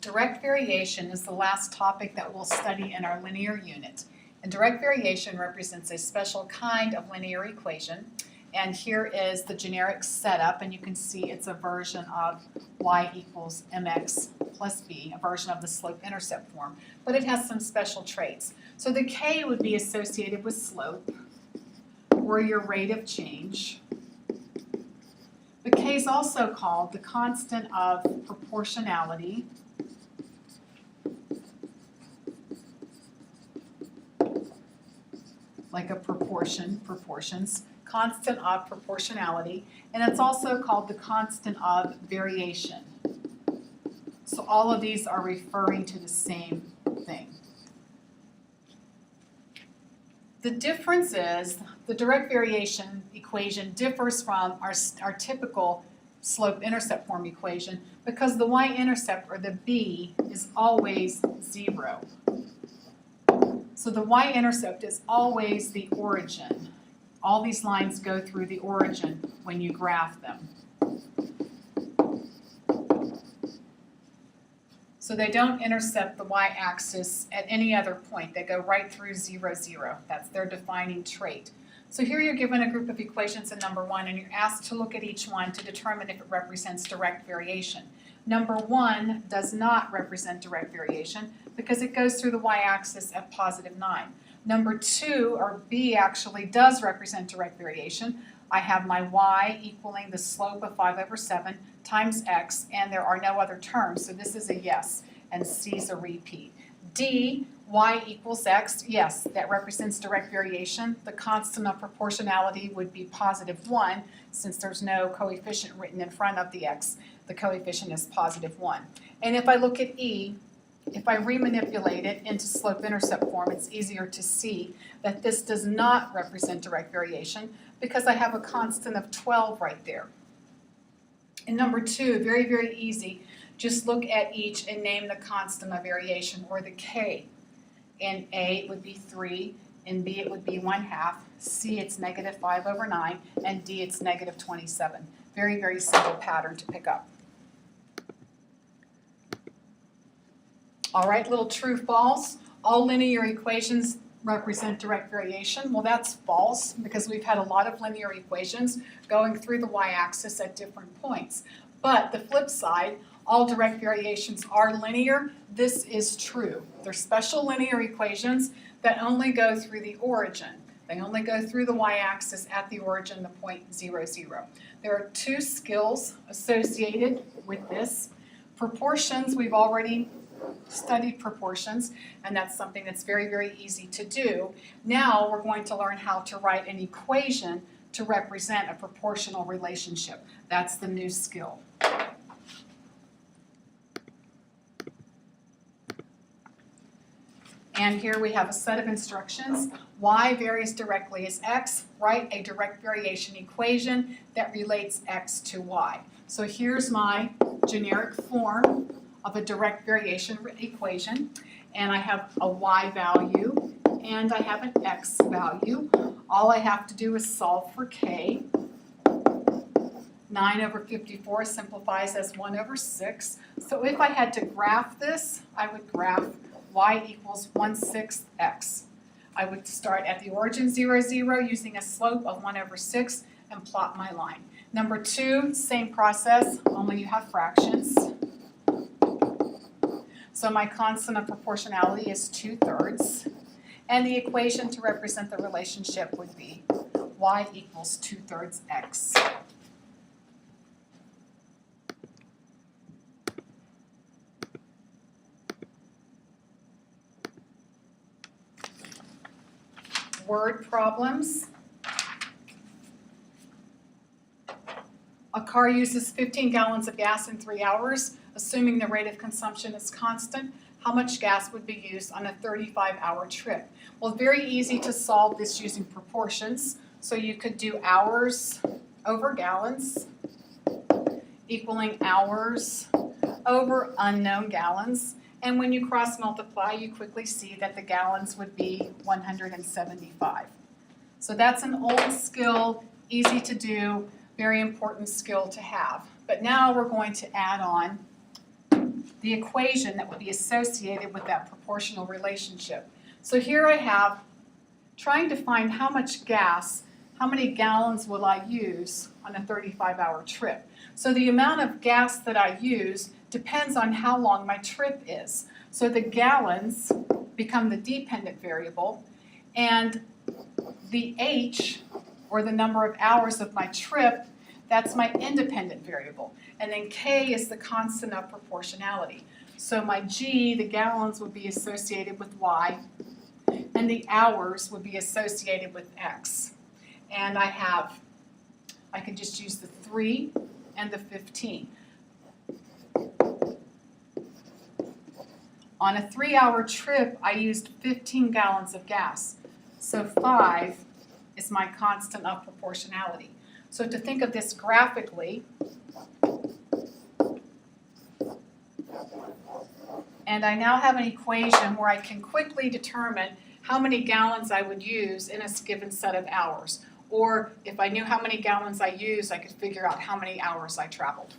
Direct variation is the last topic that we'll study in our linear unit. And direct variation represents a special kind of linear equation. And here is the generic setup, and you can see it's a version of y equals mx plus b, a version of the slope-intercept form, but it has some special traits. So the k would be associated with slope, or your rate of change. The k is also called the constant of proportionality, like a proportions, constant of proportionality, and it's also called the constant of variation. So all of these are referring to the same thing. The difference is the direct variation equation differs from our typical slope-intercept form equation because the y-intercept, or the b, is always 0. So the y-intercept is always the origin. All these lines go through the origin when you graph them. So they don't intercept the y-axis at any other point. They go right through 0, 0. That's their defining trait. So here you're given a group of equations in number 1, and you're asked to look at each one to determine if it represents direct variation. Number 1 does not represent direct variation because it goes through the y-axis at positive 9. Number 2, or b, actually does represent direct variation. I have my y equaling the slope of 5 over 7 times x, and there are no other terms, so this is a yes, and c is a repeat. D, y equals x, yes, that represents direct variation. The constant of proportionality would be positive 1, since there's no coefficient written in front of the x. The coefficient is positive 1. And if I look at E, if I remanipulate it into slope-intercept form, it's easier to see that this does not represent direct variation because I have a constant of 12 right there. In number 2, very, very easy. Just look at each and name the constant of variation, or the k. In A, it would be 3. In B, it would be 1/2. C, it's negative 5 over 9. And D, it's negative 27. Very, very simple pattern to pick up. All right, little true false. All linear equations represent direct variation. Well, that's false because we've had a lot of linear equations going through the y-axis at different points. But the flip side, all direct variations are linear. This is true. They're special linear equations that only go through the origin. They only go through the y-axis at the origin, the point 0, 0. There are 2 skills associated with this. Proportions, we've already studied proportions, and that's something that's very, very easy to do. Now we're going to learn how to write an equation to represent a proportional relationship. That's the new skill. And here we have a set of instructions. Y varies directly as x. Write a direct variation equation that relates x to y. So here's my generic form of a direct variation equation, and I have a y value and I have an x value. All I have to do is solve for k. 9 over 54 simplifies as 1 over 6. So if I had to graph this, I would graph y equals 1/6 x. I would start at the origin 0, 0 using a slope of 1 over 6 and plot my line. Number 2, same process, only you have fractions. So my constant of proportionality is 2/3. And the equation to represent the relationship would be y equals 2/3 x. Word problems. A car uses 15 gallons of gas in 3 hours. Assuming the rate of consumption is constant, how much gas would be used on a 35-hour trip? Well, very easy to solve this using proportions. So you could do hours over gallons equaling hours over unknown gallons. And when you cross multiply, you quickly see that the gallons would be 175. So that's an old skill, easy to do, very important skill to have. But now we're going to add on the equation that would be associated with that proportional relationship. So here I have trying to find how much gas, how many gallons will I use on a 35-hour trip. So the amount of gas that I use depends on how long my trip is. So the gallons become the dependent variable, and the H, or the number of hours of my trip, that's my independent variable. And then K is the constant of proportionality. So my G, the gallons, would be associated with Y, and the hours would be associated with X. And I could just use the 3 and the 15. On a 3-hour trip, I used 15 gallons of gas. So 5 is my constant of proportionality. So to think of this graphically, and I now have an equation where I can quickly determine how many gallons I would use in a given set of hours. Or if I knew how many gallons I used, I could figure out how many hours I traveled.